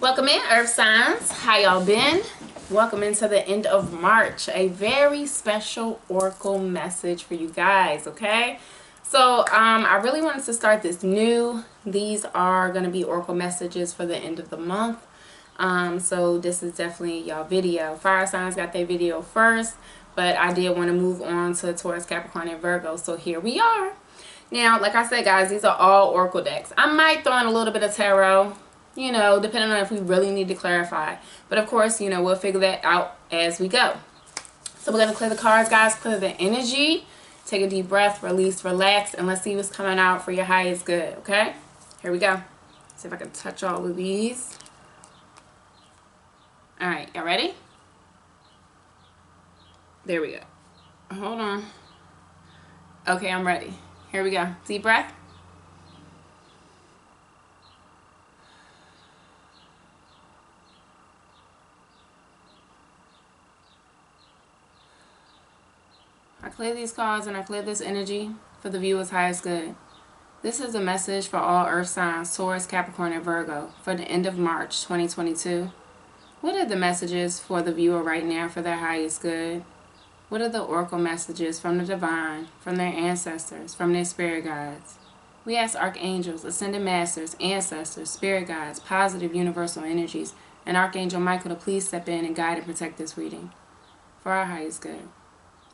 Welcome in, Earth signs. How y'all been? Welcome into the end of March. A very special oracle message for you guys, okay? So I really wanted to start this new. These are going to be oracle messages for the end of the month. So this is definitely y'all video. Fire signs got their video first, but I did want to move on to Taurus, Capricorn, and Virgo. So here we are. Now, like I said, guys, these are all oracle decks. I might throw in a little bit of tarot, you know, depending on if we really need to clarify. But of course, you know, we'll figure that out as we go. So we're going to clear the cards, guys, clear the energy. Take a deep breath, release, relax, and let's see what's coming out for your highest good, okay? Here we go. See if I can touch all of these. All right, y'all ready? There we go. Hold on. Okay, I'm ready. Here we go. Deep breath. I clear these cards and I clear this energy for the viewer's highest good. This is a message for all Earth signs, Taurus, Capricorn, and Virgo for the end of March 2022. What are the messages for the viewer right now for their highest good? What are the oracle messages from the divine, from their ancestors, from their spirit guides? We ask archangels, ascended masters, ancestors, spirit guides, positive universal energies, and Archangel Michael to please step in and guide and protect this reading for our highest good.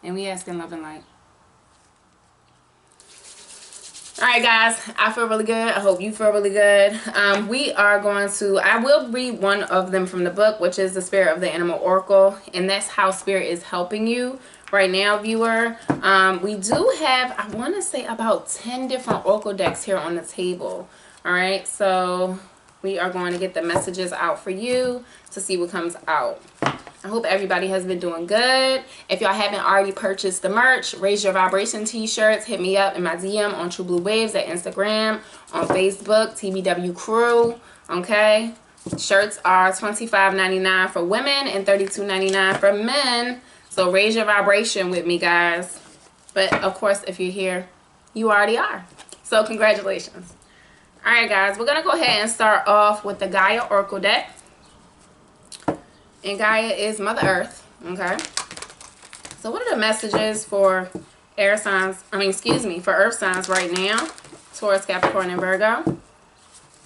And we ask in love and light. Alright guys, I feel really good. I hope you feel really good. We are going to, I will read one of them from the book, which is the Spirit of the Animal Oracle. And that's how Spirit is helping you right now, viewer. We do have, I want to say, about 10 different oracle decks here on the table. Alright, so we are going to get the messages out for you to see what comes out. I hope everybody has been doing good. If y'all haven't already purchased the merch, Raise Your Vibration t-shirts, hit me up in my DM on TrueBluWaves at Instagram, on Facebook, TBW CREW, okay? Shirts are $25.99 for women and $32.99 for men. So raise your vibration with me, guys. But, of course, if you're here, you already are. So, congratulations. All right, guys, we're going to go ahead and start off with the Gaia Oracle deck. And Gaia is Mother Earth, okay? So what are the messages for air signs, for earth signs right now? Taurus, Capricorn, and Virgo.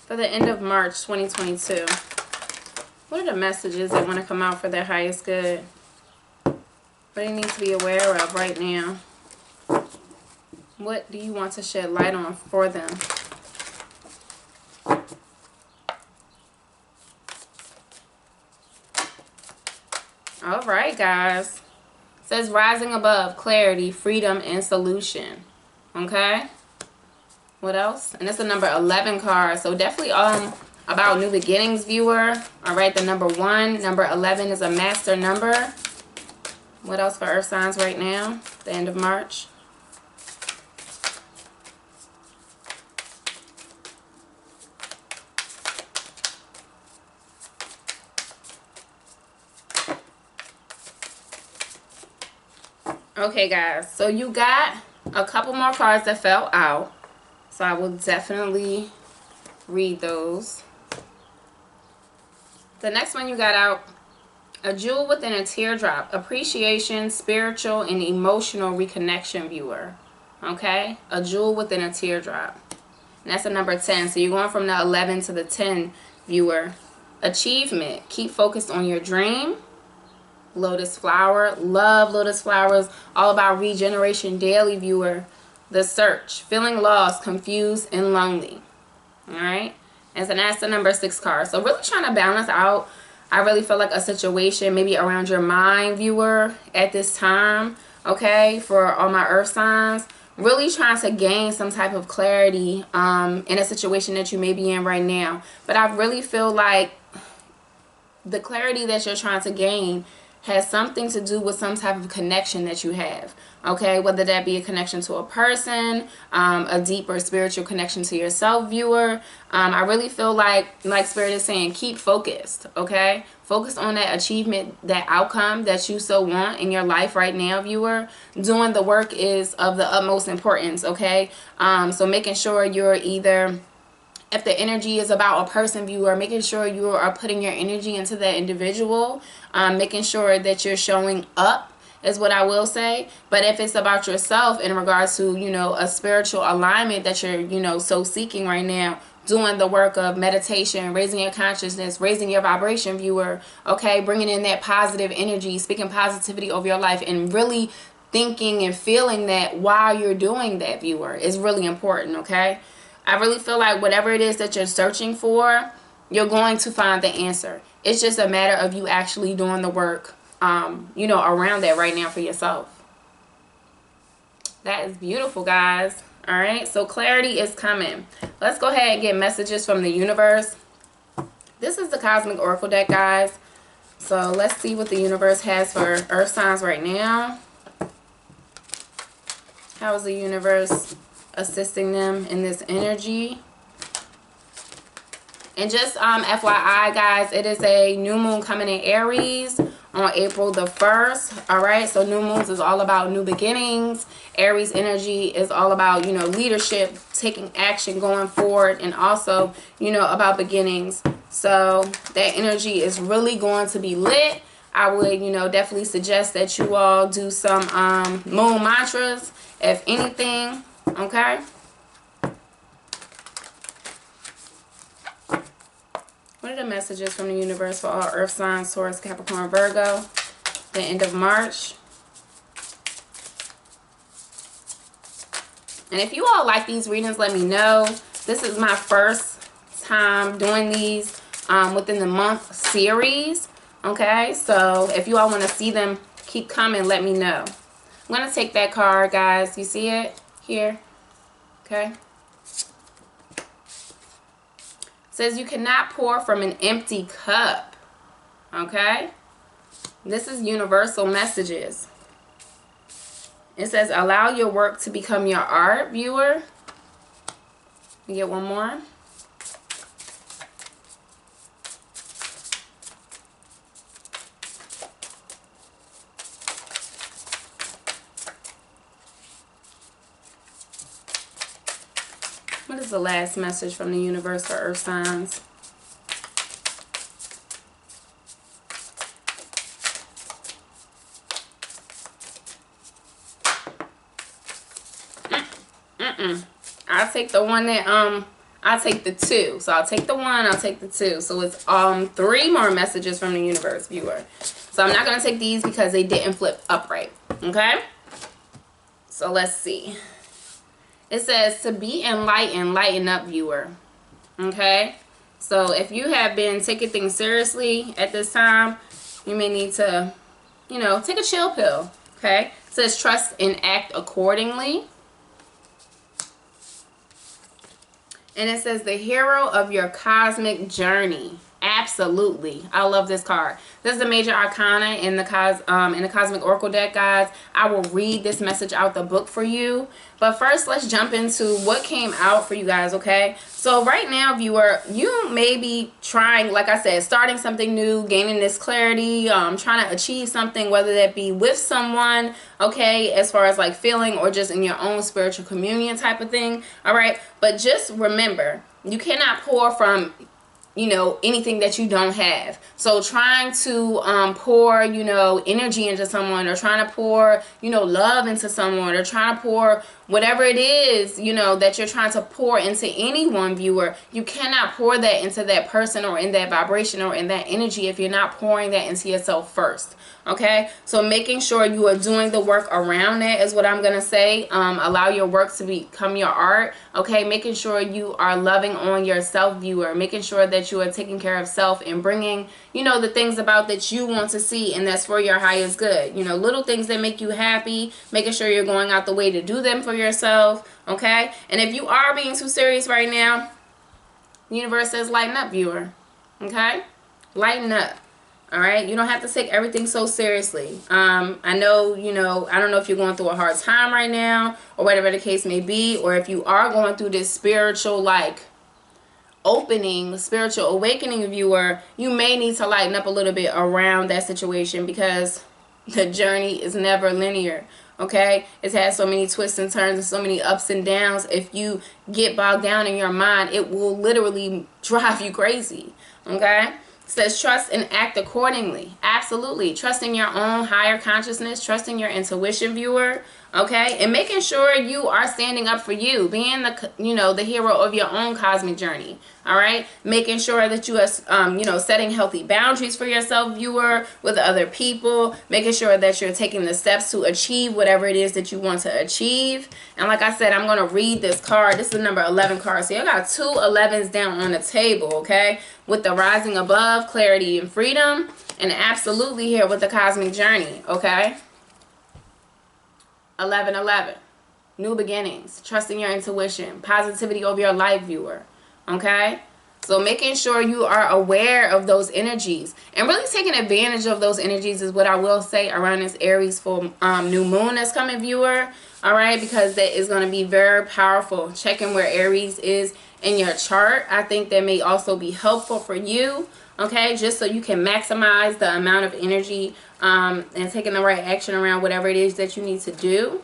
For the end of March 2022. What are the messages that want to come out for their highest good? What do you need to be aware of right now? What do you want to shed light on for them? All right, guys. It says rising above, clarity, freedom, and solution. Okay. What else? And it's the number 11 card. So definitely about new beginnings, viewer. All right, the number 1. Number 11 is a master number. What else for earth signs right now? The end of March. Okay, guys, so you got a couple more cards that fell out, so I will definitely read those. The next one you got out, a jewel within a teardrop, appreciation, spiritual, and emotional reconnection, viewer. Okay, a jewel within a teardrop, and that's the number 10. So you're going from the 11 to the 10, viewer. Achievement, keep focused on your dream. Lotus flower, love lotus flowers, all about regeneration daily, viewer. The search, feeling lost, confused, and lonely. All right, and so that's the number 6 card. So really trying to balance out, I really feel like a situation maybe around your mind, viewer, at this time. Okay, for all my earth signs, really trying to gain some type of clarity in a situation that you may be in right now. But I really feel like the clarity that you're trying to gain has something to do with some type of connection that you have, okay? Whether that be a connection to a person, a deeper spiritual connection to yourself, viewer. I really feel like Spirit is saying, keep focused, okay? Focus on that achievement, that outcome that you so want in your life right now, viewer. Doing the work is of the utmost importance, okay? So making sure you're either If the energy is about a person, viewer, making sure you are putting your energy into that individual, making sure that you're showing up is what I will say. But if it's about yourself in regards to, you know, a spiritual alignment that you're, you know, so seeking right now, doing the work of meditation, raising your consciousness, raising your vibration, viewer, okay, bringing in that positive energy, speaking positivity over your life, and really thinking and feeling that while you're doing that, viewer, is really important, okay? I really feel like whatever it is that you're searching for, you're going to find the answer. It's just a matter of you actually doing the work, you know, around that right now for yourself. That is beautiful, guys. All right, so clarity is coming. Let's go ahead and get messages from the universe. This is the Cosmic Oracle deck, guys. So let's see what the universe has for earth signs right now. How is the universe assisting them in this energy? And just FYI, guys, it is a new moon coming in Aries on April the 1st. All right, so new moons is all about new beginnings. Aries energy is all about, you know, leadership, taking action, going forward, and also, you know, about beginnings. So that energy is really going to be lit. I would, you know, definitely suggest that you all do some moon mantras, if anything, okay? What are the messages from the universe for all earth signs, Taurus, Capricorn, Virgo, the end of March? And if you all like these readings, let me know. This is my first time doing these within the month series. Okay, so if you all want to see them, keep coming, let me know. I'm going to take that card, guys. You see it here? Okay. Says you cannot pour from an empty cup. Okay? This is universal messages. It says allow your work to become your art, viewer. You get one more. What is the last message from the universe for earth signs? I'll take the one that I'll take the two. So I'll take the one, I'll take the two. So it's 3 more messages from the universe, viewer. So I'm not going to take these because they didn't flip upright. Okay? So let's see. It says to be enlightened, lighten up, viewer. Okay? So if you have been taking things seriously at this time, you may need to, you know, take a chill pill. Okay? It says trust and act accordingly. And it says the hero of your cosmic journey. Absolutely. I love this card. This is the major arcana in the Cosmic Oracle deck, guys. I will read this message out the book for you. But first, let's jump into what came out for you guys, okay? So right now, viewer, you may be trying, like I said, starting something new, gaining this clarity, trying to achieve something, whether that be with someone, okay, as far as like feeling or just in your own spiritual communion type of thing, all right? But just remember, you cannot pour from, you know, anything that you don't have. So trying to pour, you know, energy into someone, or trying to pour, you know, love into someone, or trying to pour whatever it is, you know, that you're trying to pour into anyone, viewer, you cannot pour that into that person or in that vibration or in that energy if you're not pouring that into yourself first. Okay, so making sure you are doing the work around that is what I'm gonna say. Allow your work to become your art. Okay, making sure you are loving on yourself, viewer, making sure that you are taking care of self and bringing, you know, the things about that you want to see and that's for your highest good. You know, little things that make you happy, making sure you're going out the way to do them for yourself. Okay, and if you are being too serious right now, the universe says lighten up, viewer. Okay, lighten up. All right, you don't have to take everything so seriously. I know, you know, I don't know if you're going through a hard time right now or whatever the case may be, or if you are going through this spiritual like opening, spiritual awakening, viewer, you may need to lighten up a little bit around that situation because the journey is never linear. okay? It's had so many twists and turns and so many ups and downs. If you get bogged down in your mind, it will literally drive you crazy, okay? It says trust and act accordingly. Absolutely. Trusting your own higher consciousness, trusting your intuition, viewer, okay? And making sure you are standing up for you, being the, the hero of your own cosmic journey, all right? Making sure that you are, setting healthy boundaries for yourself, viewer, with other people, making sure that you're taking the steps to achieve whatever it is that you want to achieve. And like I said, I'm going to read this card. This is the number 11 card. So you got 2 11s down on the table, okay? With the rising above, clarity and freedom, and absolutely here with the cosmic journey, okay? 11-11, new beginnings, trusting your intuition, positivity over your life, viewer, okay? So making sure you are aware of those energies and really taking advantage of those energies is what I will say around this Aries full new moon that's coming, viewer, all right? Because that is going to be very powerful. Checking where Aries is in your chart. I think that may also be helpful for you, okay? Just so you can maximize the amount of energy and taking the right action around whatever it is that you need to do.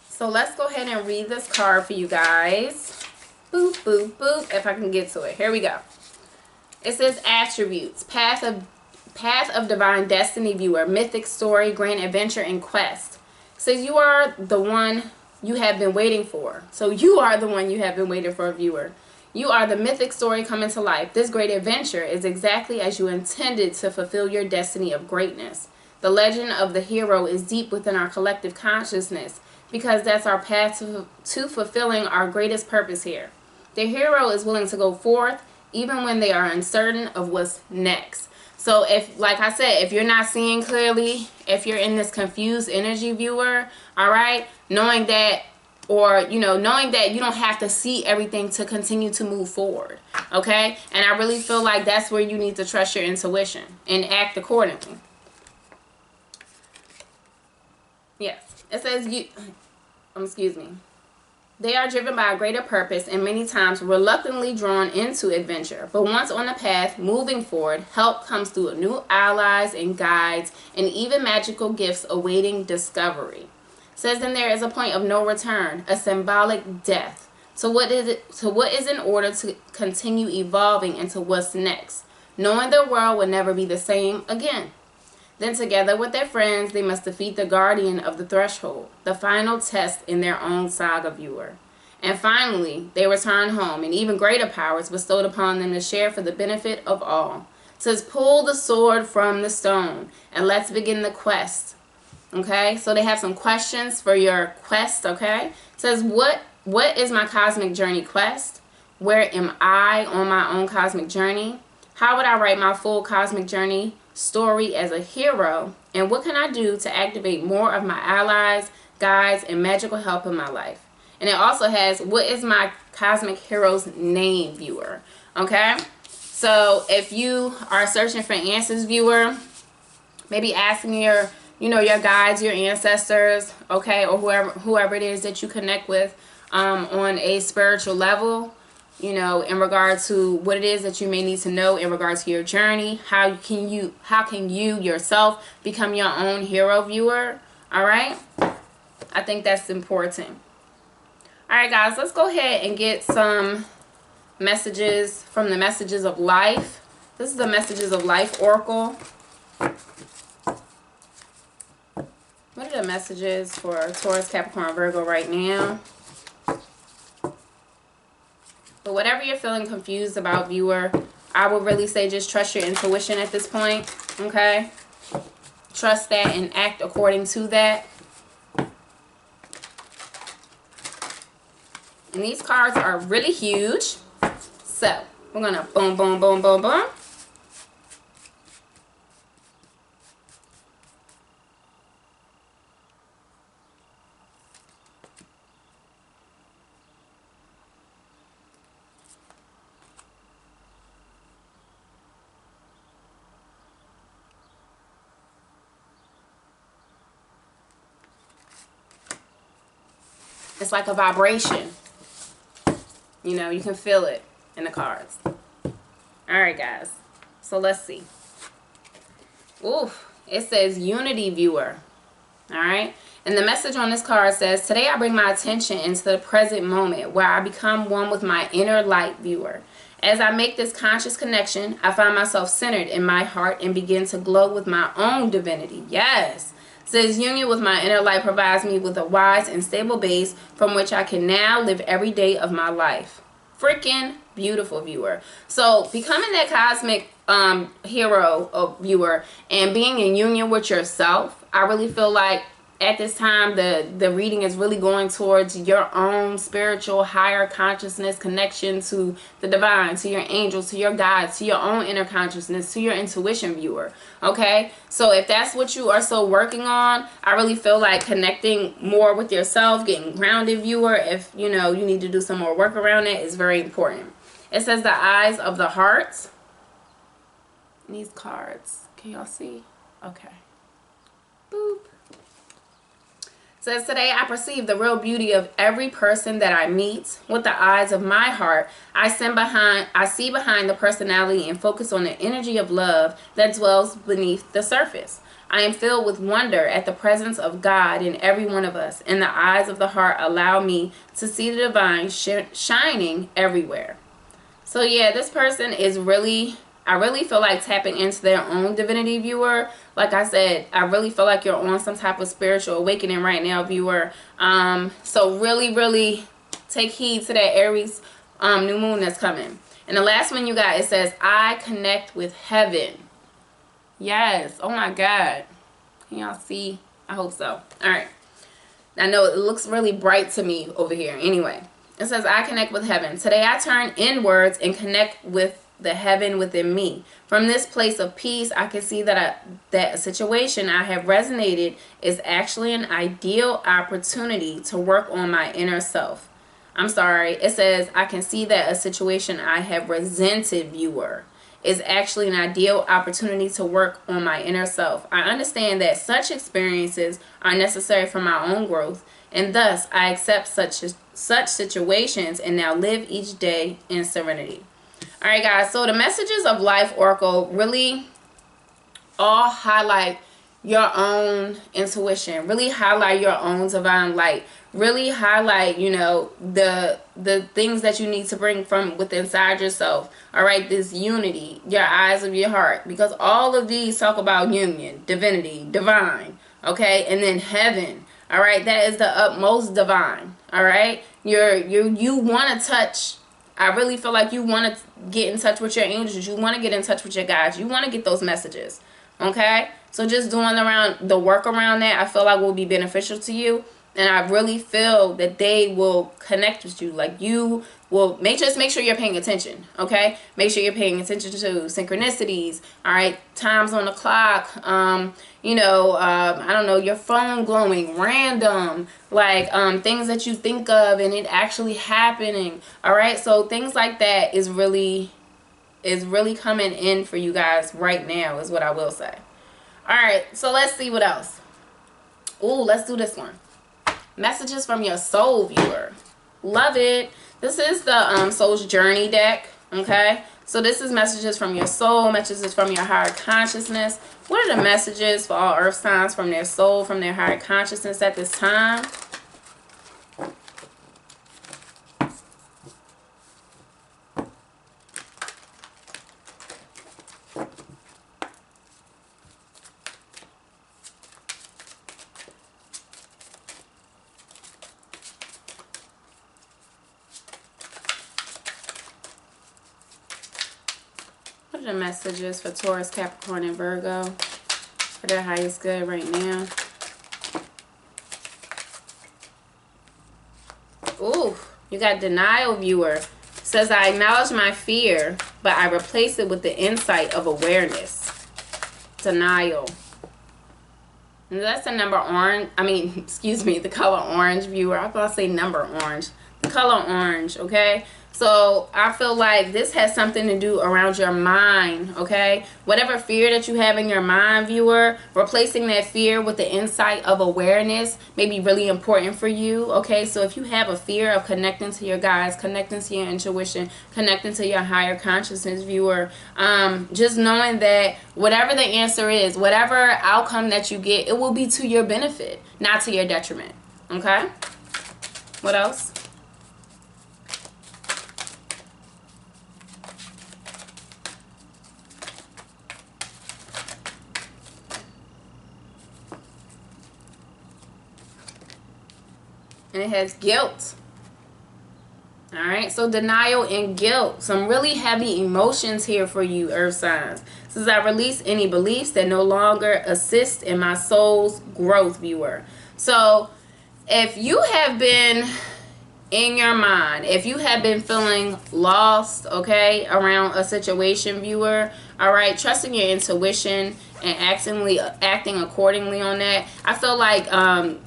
So let's go ahead and read this card for you guys. Boop, boop, boop. If I can get to it. Here we go. It says attributes. Path of divine destiny, viewer. Mythic story, grand adventure, and quest. It says you are the one you have been waiting for. So you are the one you have been waiting for, viewer. You are the mythic story coming to life. This great adventure is exactly as you intended to fulfill your destiny of greatness. The legend of the hero is deep within our collective consciousness because that's our path to fulfilling our greatest purpose here. The hero is willing to go forth even when they are uncertain of what's next. So if, like I said, if you're not seeing clearly, if you're in this confused energy, viewer, all right, knowing that, or, knowing that you don't have to see everything to continue to move forward, okay? And I really feel like that's where you need to trust your intuition and act accordingly. Yes, it says excuse me. They are driven by a greater purpose and many times reluctantly drawn into adventure. But once on the path, moving forward, help comes through new allies and guides and even magical gifts awaiting discovery. Says then there is a point of no return, a symbolic death. So what is in order to continue evolving into what's next, knowing the world will never be the same again. Then together with their friends, they must defeat the guardian of the threshold, the final test in their own saga, viewer. And finally, they return home, and even greater powers bestowed upon them to share for the benefit of all. It says, pull the sword from the stone, and let's begin the quest. Okay, so they have some questions for your quest, okay? It says, what is my cosmic journey quest? Where am I on my own cosmic journey? How would I write my full cosmic journey story as a hero? And what can I do to activate more of my allies, guides, and magical help in my life? And it also has, what is my cosmic hero's name, viewer? Okay, so if you are searching for answers, viewer, maybe asking your your guides, your ancestors, okay, or whoever it is that you connect with on a spiritual level, in regard to what it is that you may need to know in regards to your journey. How can you yourself become your own hero, viewer? All right, I think that's important. All right, guys, let's go ahead and get some messages from the Messages of Life. This is the Messages of Life Oracle. What are the messages for Taurus, Capricorn, Virgo right now? But whatever you're feeling confused about, viewer, I would really say just trust your intuition at this point, okay? Trust that and act according to that. And these cards are really huge. So, we're going to boom, boom, boom, boom, boom. It's like a vibration. You can feel it in the cards. Alright, guys. So let's see. Ooh, it says unity, viewer. All right. And the message on this card says, today I bring my attention into the present moment where I become one with my inner light, viewer. As I make this conscious connection, I find myself centered in my heart and begin to glow with my own divinity. Yes. It says, union with my inner light provides me with a wise and stable base from which I can now live every day of my life. Freaking beautiful, viewer. So becoming that cosmic hero of viewer and being in union with yourself, I really feel like at this time the reading is really going towards your own spiritual higher consciousness connection to the divine, to your angels, to your guides, to your own inner consciousness, to your intuition, viewer. Okay, so if that's what you are still working on, I really feel like connecting more with yourself, getting grounded, viewer. If you know you need to do some more work around it, is very important. It says the eyes of the heart. These cards, can y'all see? Okay. Boop. Says, today I perceive the real beauty of every person that I meet. With the eyes of my heart, I see behind the personality and focus on the energy of love that dwells beneath the surface. I am filled with wonder at the presence of God in every one of us, and the eyes of the heart allow me to see the divine shining everywhere. So yeah, this person is really, I really feel like tapping into their own divinity, viewer. Like I said, I really feel like you're on some type of spiritual awakening right now, viewer. So really take heed to that Aries new moon that's coming. And the last one you got, it says, I connect with heaven. Yes. Oh my God. Can y'all see? I hope so. All right. I know it looks really bright to me over here. Anyway, it says, I connect with heaven. Today I turn inwards and connect with the heaven within me. From this place of peace, I can see that a situation I have resonated is actually an ideal opportunity to work on my inner self. I'm sorry. It says, I can see that a situation I have resented, viewer, is actually an ideal opportunity to work on my inner self. I understand that such experiences are necessary for my own growth, and thus I accept such situations and now live each day in serenity. All right, guys, so the messages of Life Oracle really all highlight your own intuition, really highlight your own divine light, really highlight, you know, the things that you need to bring from within inside yourself. All right, this unity, your eyes of your heart, because all of these talk about union, divinity, divine, okay, and then heaven. All right, that is the utmost divine. All right, you want to touch. I really feel like you want to get in touch with your angels. You want to get in touch with your guides. You want to get those messages. Okay? So just doing the work around that, I feel like will be beneficial to you. And I really feel that they will connect with you. Like you will just make sure you're paying attention. Okay? Make sure you're paying attention to synchronicities. All right? Times on the clock. You know, I don't know, your phone glowing, random, like things that you think of and it actually happening. All right? So things like that is really coming in for you guys right now, is what I will say. All right, so let's see what else. Ooh, let's do this one. Messages from your soul, viewer. Love it. This is the Soul's Journey deck, okay? So this is messages from your soul, messages from your higher consciousness. What are the messages for all earth signs from their soul, from their higher consciousness at this time? What are the messages for Taurus, Capricorn, and Virgo for their highest good right now? Ooh, you got denial, viewer. It says, I acknowledge my fear, but I replace it with the insight of awareness. Denial. And that's the number orange. I mean, excuse me, the color orange, viewer. I thought I say number orange. The color orange, okay? So I feel like this has something to do around your mind, okay? Whatever fear that you have in your mind, viewer, replacing that fear with the insight of awareness may be really important for you, okay? So if you have a fear of connecting to your guides, connecting to your intuition, connecting to your higher consciousness, viewer, just knowing that whatever the answer is, whatever outcome that you get, it will be to your benefit, not to your detriment, okay? What else? And it has guilt. All right, so denial and guilt. Some really heavy emotions here for you, earth signs. Since I release any beliefs that no longer assist in my soul's growth, viewer. So if you have been in your mind, if you have been feeling lost, okay, around a situation, viewer, all right, trusting your intuition and acting accordingly on that, I feel like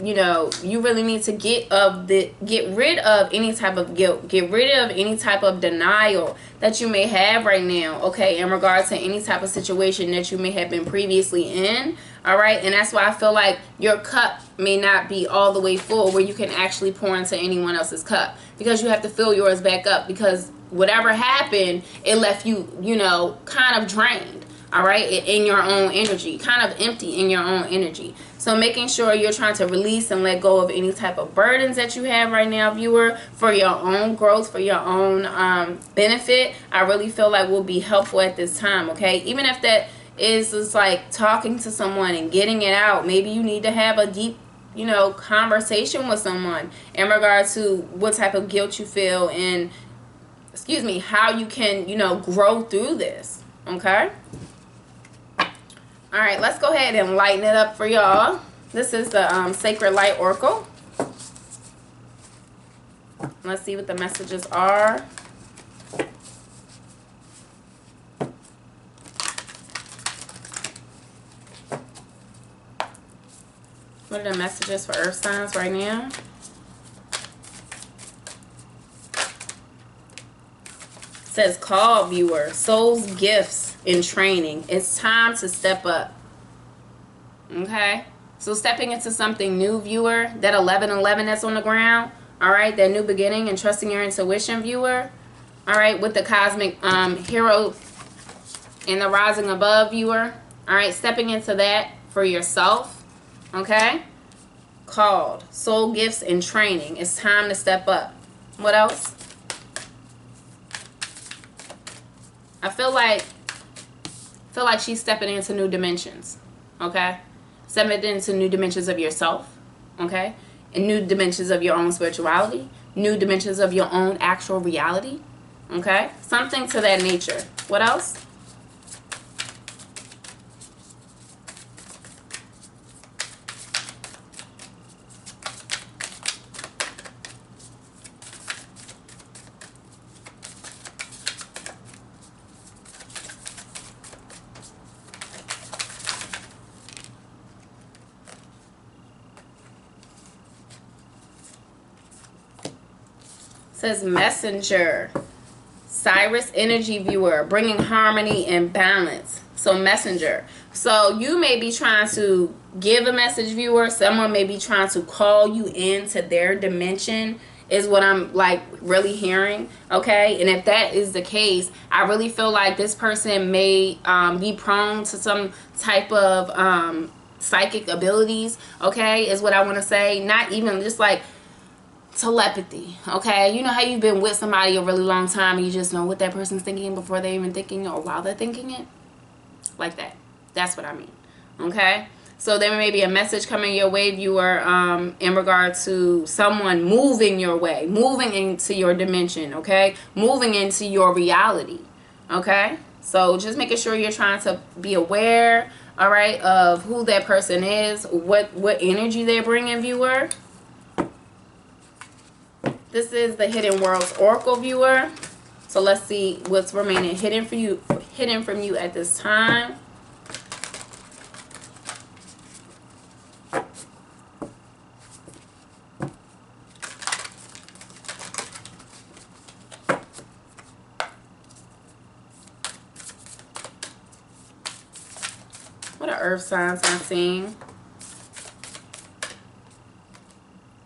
you know, you really need to get rid of any type of guilt, get rid of any type of denial that you may have right now, okay, in regards to any type of situation that you may have been previously in. All right, and that's why I feel like your cup may not be all the way full where you can actually pour into anyone else's cup, because you have to fill yours back up, because whatever happened, it left you, you know, kind of drained, all right, in your own energy, kind of empty in your own energy. So making sure you're trying to release and let go of any type of burdens that you have right now, viewer, for your own growth, for your own benefit, I really feel like will be helpful at this time, okay? Even if that is just like talking to someone and getting it out. Maybe you need to have a deep, you know, conversation with someone in regard to what type of guilt you feel and, excuse me, how you can, you know, grow through this, okay? All right, let's go ahead and lighten it up for y'all. This is the Sacred Light Oracle. Let's see what the messages are. What are the messages for earth signs right now? It says, call, viewer, soul's gifts in training. It's time to step up. Okay? So stepping into something new, viewer, that 1111 that's on the ground, all right, that new beginning and trusting your intuition, viewer, all right, with the cosmic hero and the rising above, viewer, all right, stepping into that for yourself. Okay, called soul gifts and training. It's time to step up. What else? I feel like she's stepping into new dimensions. Okay, stepping into new dimensions of yourself. Okay, and new dimensions of your own spirituality, new dimensions of your own actual reality. Okay, something to that nature. What else? Says messenger, Cyrus energy, viewer, bringing harmony and balance. So messenger. So you may be trying to give a message, viewer. Someone may be trying to call you into their dimension, is what I'm like really hearing. Okay, and if that is the case, I really feel like this person may be prone to some type of psychic abilities. Okay, is what I want to say. Not even just like telepathy. Okay, you know how you've been with somebody a really long time and you just know what that person's thinking before they're even thinking or while they're thinking it, like that. That's what I mean. Okay, so there may be a message coming your way, viewer, in regard to someone moving your way, moving into your dimension. Okay, moving into your reality. Okay, so just making sure you're trying to be aware, all right, of who that person is, what energy they're bringing, viewer. This is the Hidden Worlds Oracle, viewer. So let's see what's remaining hidden from you at this time. What are earth signs I'm seeing? It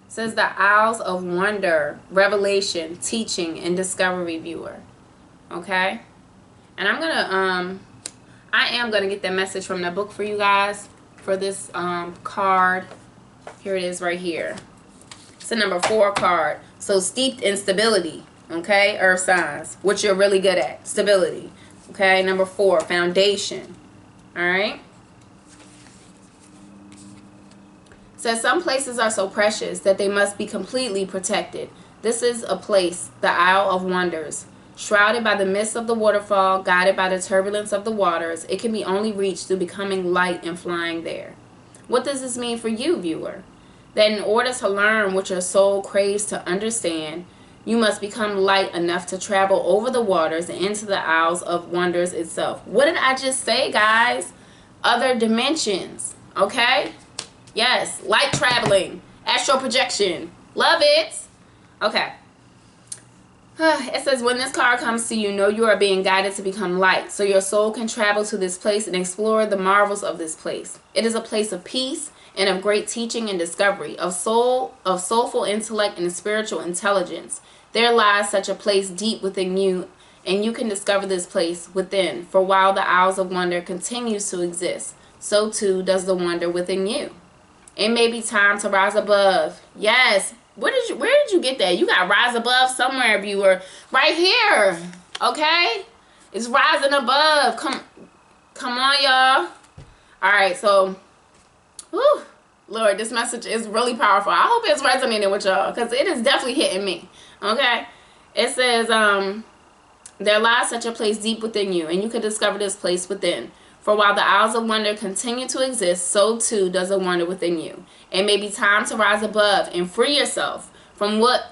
says the Isles of Wonder, Revelation, Teaching, and Discovery, viewer. Okay? And I am gonna get that message from the book for you guys for this card. Here it is right here. It's a number 4 card. So steeped in stability. Okay, earth signs, which you're really good at. Stability. Okay, number 4, foundation. All right. Says some places are so precious that they must be completely protected. This is a place, the Isle of Wonders. Shrouded by the mist of the waterfall, guided by the turbulence of the waters, it can be only reached through becoming light and flying there. What does this mean for you, viewer? That in order to learn what your soul craves to understand, you must become light enough to travel over the waters and into the Isles of Wonders itself. What did I just say, guys? Other dimensions, okay? Yes, light traveling, astral projection. Love it. Okay. It says, when this card comes to you, know you are being guided to become light, so your soul can travel to this place and explore the marvels of this place. It is a place of peace and of great teaching and discovery, of soulful intellect and spiritual intelligence. There lies such a place deep within you, and you can discover this place within. For while the Isles of Wonder continues to exist, so too does the wonder within you. It may be time to rise above. Yes. Where did you get that? You got rise above somewhere, viewer. Right here. Okay? It's rising above. Come on, y'all. Alright, so whew, Lord, this message is really powerful. I hope it's resonating with y'all, because it is definitely hitting me. Okay? It says, there lies such a place deep within you, and you can discover this place within. For while the Isles of Wonder continue to exist, so too does the wonder within you. It may be time to rise above and free yourself from what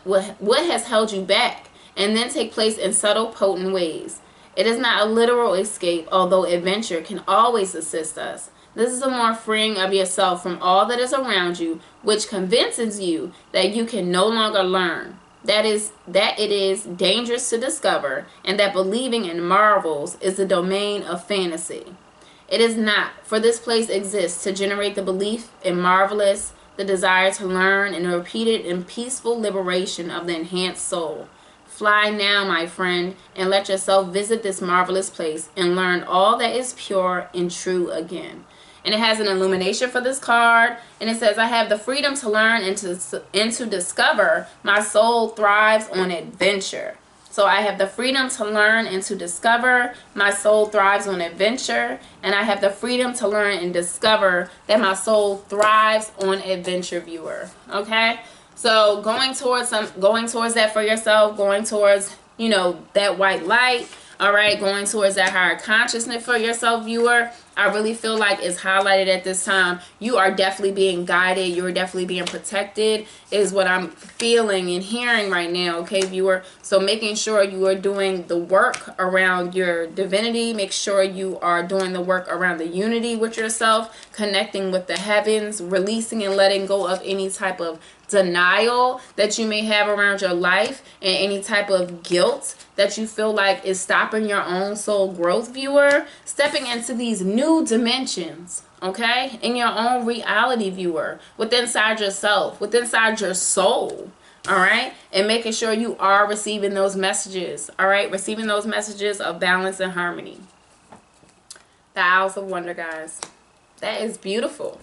has held you back, and then take place in subtle, potent ways. It is not a literal escape, although adventure can always assist us. This is a more freeing of yourself from all that is around you, which convinces you that you can no longer learn, that it is dangerous to discover, and that believing in marvels is the domain of fantasy. It is not, for this place exists to generate the belief in marvelous, the desire to learn, and the repeated and peaceful liberation of the enhanced soul. Fly now, my friend, and let yourself visit this marvelous place and learn all that is pure and true again. And it has an illumination for this card, and it says, I have the freedom to learn and to discover. My soul thrives on adventure. So I have the freedom to learn and to discover. My soul thrives on adventure. And I have the freedom to learn and discover that my soul thrives on adventure, viewer. Okay? So going towards that for yourself, going towards, you know, that white light. All right, going towards that higher consciousness for yourself, viewer. I really feel like it's highlighted at this time. You are definitely being guided. You're definitely being protected is what I'm feeling and hearing right now, okay, viewer? So making sure you are doing the work around your divinity. Make sure you are doing the work around the unity with yourself, connecting with the heavens, releasing and letting go of any type of denial that you may have around your life, and any type of guilt that you feel like is stopping your own soul growth, viewer. Stepping into these new dimensions, okay, in your own reality, viewer, within inside yourself, within inside your soul. All right, and making sure you are receiving those messages. All right, receiving those messages of balance and harmony. The Isles of Wonder, guys. That is beautiful.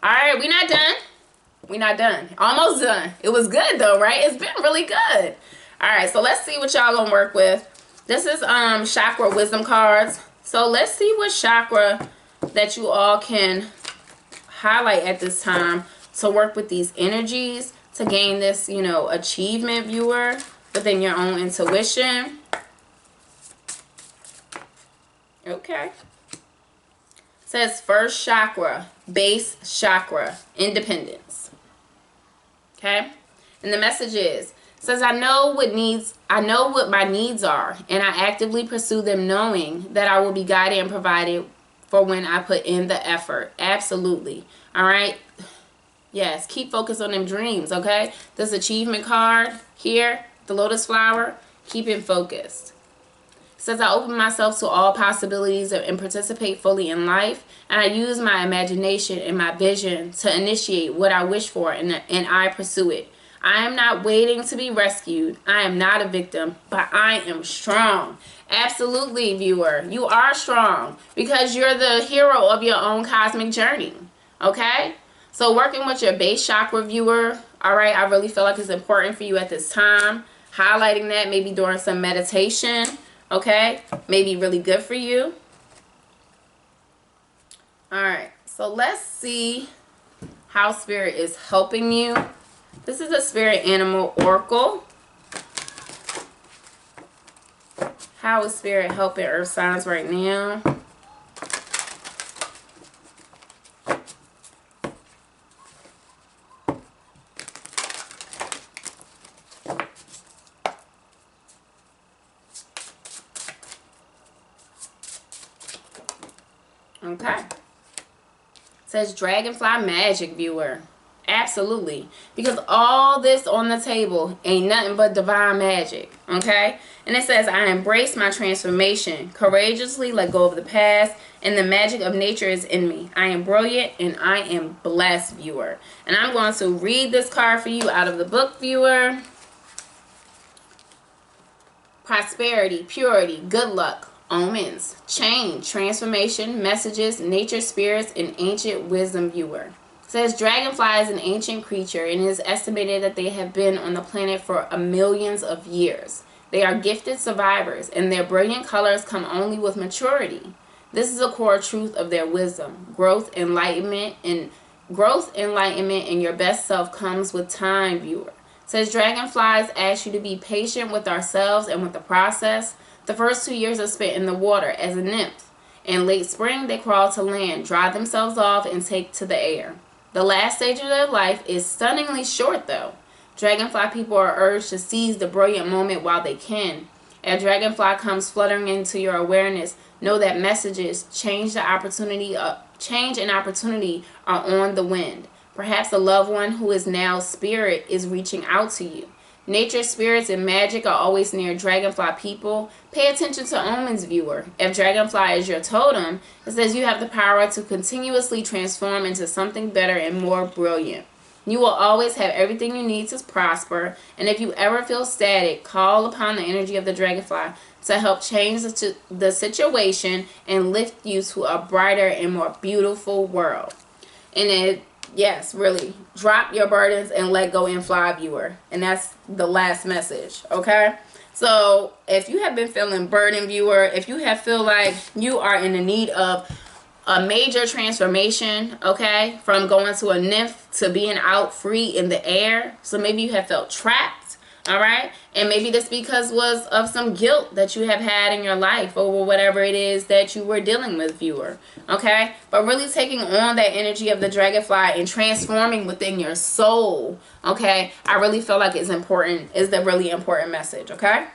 All right, we're not done. We're not done. Almost done. It was good though, right? It's been really good. All right, so let's see what y'all gonna work with. This is chakra wisdom cards. So let's see what chakra that you all can highlight at this time to work with these energies to gain this, you know, achievement, viewer, within your own intuition. Okay. It says first chakra, base chakra, independence. Okay? And the message is, says, I know what my needs are, and I actively pursue them knowing that I will be guided and provided for when I put in the effort. Absolutely. All right? Yes, keep focused on them dreams, okay? This achievement card here, the lotus flower, keep it focused. says, I open myself to all possibilities and participate fully in life. And I use my imagination and my vision to initiate what I wish for, and I pursue it. I am not waiting to be rescued. I am not a victim, but I am strong. Absolutely, viewer. You are strong because you're the hero of your own cosmic journey. Okay? So working with your base chakra, viewer, all right, I really feel like it's important for you at this time. Highlighting that maybe during some meditation, okay? Maybe really good for you. All right, so let's see how Spirit is helping you. This is a Spirit Animal Oracle. How is Spirit helping Earth signs right now? Okay. It says Dragonfly Magic, viewer. Absolutely. Because all this on the table ain't nothing but divine magic. Okay? And it says, I embrace my transformation. Courageously let go of the past. And the magic of nature is in me. I am brilliant and I am blessed, viewer. And I'm going to read this card for you out of the book, viewer. Prosperity, purity, good luck, omens, change, transformation, messages, nature spirits, and ancient wisdom, viewer. It says dragonfly is an ancient creature and it is estimated that they have been on the planet for millions of years. They are gifted survivors and their brilliant colors come only with maturity. This is a core truth of their wisdom. Growth, enlightenment, and your best self comes with time, viewer. It says dragonflies ask you to be patient with ourselves and with the process. The first 2 years are spent in the water as a nymph. In late spring, they crawl to land, dry themselves off, and take to the air. The last stage of their life is stunningly short, though. Dragonfly people are urged to seize the brilliant moment while they can. As dragonfly comes fluttering into your awareness, know that messages, change and opportunity are on the wind. Perhaps a loved one who is now spirit is reaching out to you. Nature spirits and magic are always near dragonfly people. Pay attention to omens, viewer. If dragonfly is your totem, it says you have the power to continuously transform into something better and more brilliant. You will always have everything you need to prosper, and if you ever feel static, call upon the energy of the dragonfly to help change the situation and lift you to a brighter and more beautiful world. And yes, really, drop your burdens and let go and fly, viewer. And that's the last message, okay? So if you have been feeling burdened, viewer, if you have feel like you are in the need of a major transformation, okay, from going to a nymph to being out free in the air, so maybe you have felt trapped, all right, and maybe this was of some guilt that you have had in your life over whatever it is that you were dealing with, viewer, okay, but really taking on that energy of the dragonfly and transforming within your soul, okay, I really feel like it's important, is the really important message, okay?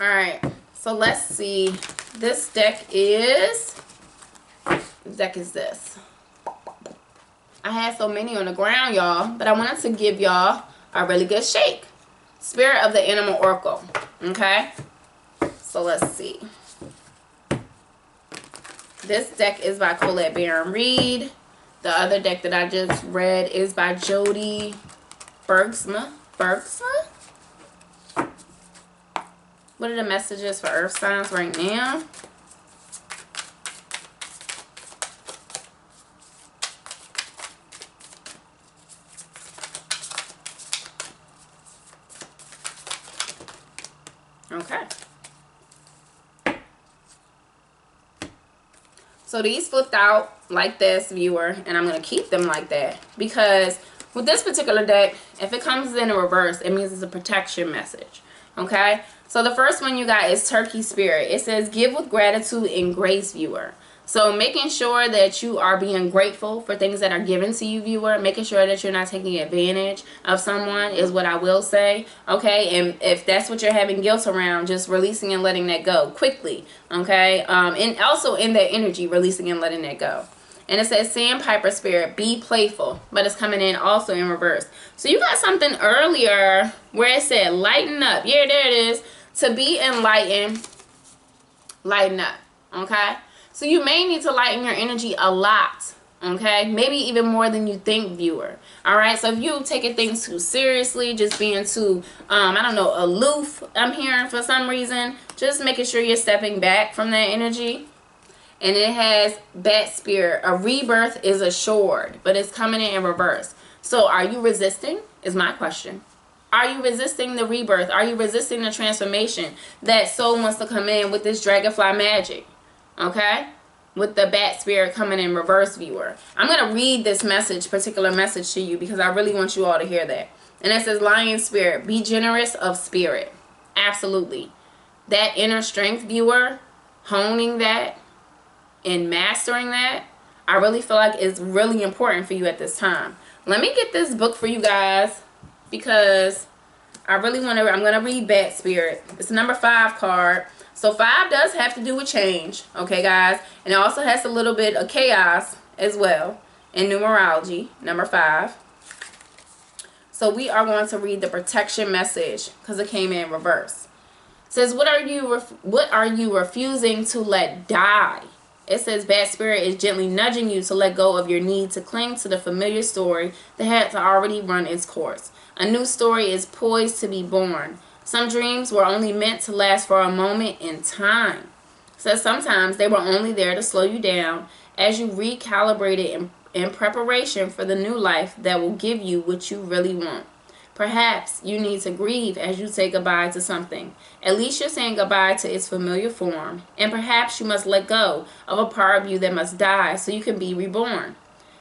All right, so let's see. This deck is this. I had so many on the ground, y'all, but I wanted to give y'all a really good shake. Spirit of the Animal Oracle, okay? So let's see. This deck is by Colette Baron Reed. The other deck that I just read is by Jody Bergsma. What are the messages for Earth signs right now? Okay. So these flipped out like this, viewer, and I'm going to keep them like that because with this particular deck, if it comes in a reverse, it means it's a protection message. Okay, so the first one you got is Turkey Spirit. It says give with gratitude and grace, viewer. So making sure that you are being grateful for things that are given to you, viewer. Making sure that you're not taking advantage of someone is what I will say. Okay, and if that's what you're having guilt around, just releasing and letting that go quickly. Okay, and also in that energy, releasing and letting that go. And it says Sandpiper Spirit, be playful, but it's coming in also in reverse. So you got something earlier where it said lighten up. Yeah, there it is. To be enlightened, lighten up, okay? So you may need to lighten your energy a lot, okay? Maybe even more than you think, viewer. All right, so if you taking things too seriously, just being too, I don't know, aloof, I'm hearing for some reason, just making sure you're stepping back from that energy. And it has Bat Spirit. A rebirth is assured, but it's coming in reverse. So are you resisting, is my question. Are you resisting the rebirth? Are you resisting the transformation that soul wants to come in with this dragonfly magic? Okay, with the Bat Spirit coming in reverse, viewer. I'm going to read this particular message to you, because I really want you all to hear that. And it says, Lion Spirit, be generous of spirit. Absolutely. That inner strength, viewer, honing that and mastering that, I really feel like is really important for you at this time. Let me get this book for you guys, because I really want to, I'm going to read Bat Spirit. It's number 5 card. So 5 does have to do with change, okay, guys? And it also has a little bit of chaos as well in numerology, number 5. So we are going to read the protection message, because it came in reverse. It says, what are you refusing to let die? It says, Bat Spirit is gently nudging you to let go of your need to cling to the familiar story that had to already run its course. A new story is poised to be born. Some dreams were only meant to last for a moment in time. So sometimes they were only there to slow you down as you recalibrated in preparation for the new life that will give you what you really want. Perhaps you need to grieve as you say goodbye to something. At least you're saying goodbye to its familiar form. And perhaps you must let go of a part of you that must die so you can be reborn.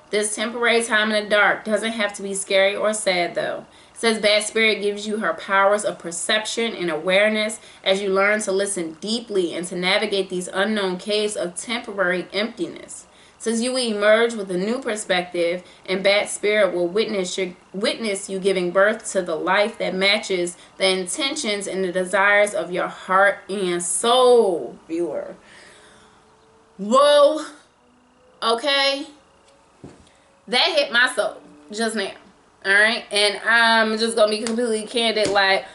This temporary time in the dark doesn't have to be scary or sad, though. It says Bat Spirit gives you her powers of perception and awareness as you learn to listen deeply and to navigate these unknown caves of temporary emptiness. It says you will emerge with a new perspective, and Bat Spirit will witness you giving birth to the life that matches the intentions and the desires of your heart and soul, viewer. Whoa. Okay. That hit my soul just now. Alright, and I'm just going to be completely candid, like,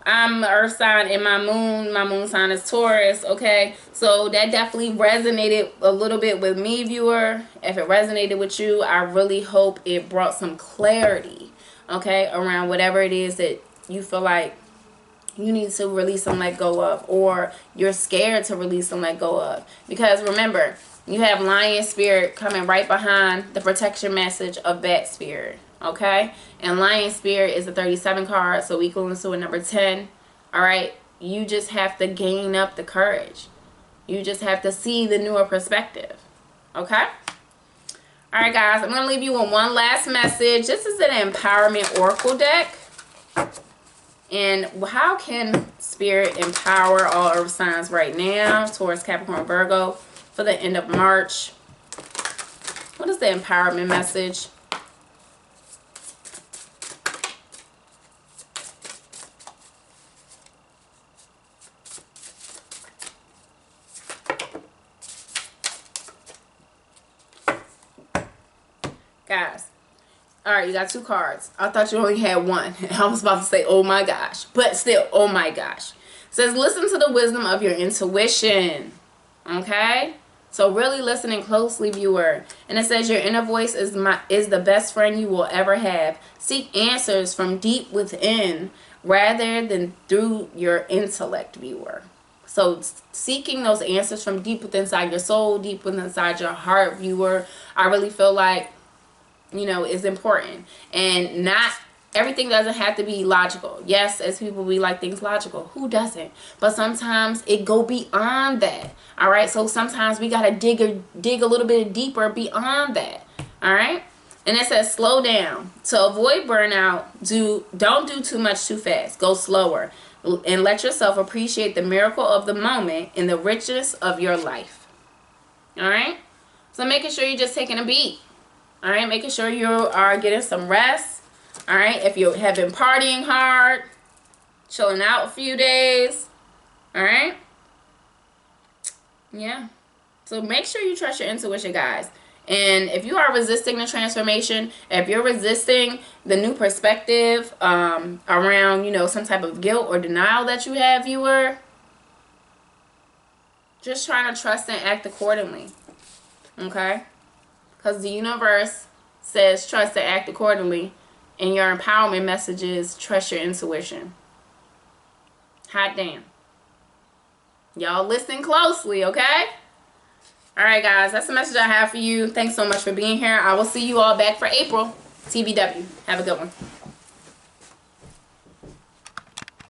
I'm an earth sign and my moon sign is Taurus, okay? So that definitely resonated a little bit with me, viewer. If it resonated with you, I really hope it brought some clarity, okay, around whatever it is that you feel like you need to release and let go of, or you're scared to release and let go of. Because remember, you have Lion Spirit coming right behind the protection message of Bat Spirit. Okay, and Lion Spirit is a 37 card, so equaling to a number 10. All right, you just have to gain up the courage. You just have to see the newer perspective. Okay. All right, guys, I'm gonna leave you with one last message. This is an empowerment oracle deck, and how can Spirit empower all earth signs right now? Taurus, Capricorn, Virgo, for the end of March. What is the empowerment message? Guys, all right, you got 2 cards. I thought you only had 1. I was about to say, oh my gosh, but still, oh my gosh. It says, listen to the wisdom of your intuition. Okay, so really listening closely, viewer. And it says, your inner voice is the best friend you will ever have. Seek answers from deep within rather than through your intellect, viewer. So seeking those answers from deep within inside your soul, deep within inside your heart, viewer, I really feel like, you know, is important. And not everything doesn't have to be logical. Yes, as people, we like things logical. Who doesn't? But sometimes it go beyond that. All right, so sometimes we gotta dig a little bit deeper beyond that. All right, and it says slow down. To avoid burnout, don't do too much too fast. Go slower and let yourself appreciate the miracle of the moment and the richness of your life. All right, so making sure you're just taking a beat. All right, making sure you are getting some rest. All right, if you have been partying hard, chilling out a few days. All right. Yeah. So make sure you trust your intuition, guys. And if you are resisting the transformation, if you're resisting the new perspective around, you know, some type of guilt or denial that you have, viewer, just trying to trust and act accordingly. Okay? Because the universe says trust and act accordingly. And your empowerment message is trust your intuition. Hot damn. Y'all listen closely, okay? Alright, guys. That's the message I have for you. Thanks so much for being here. I will see you all back for April. TBW. Have a good one.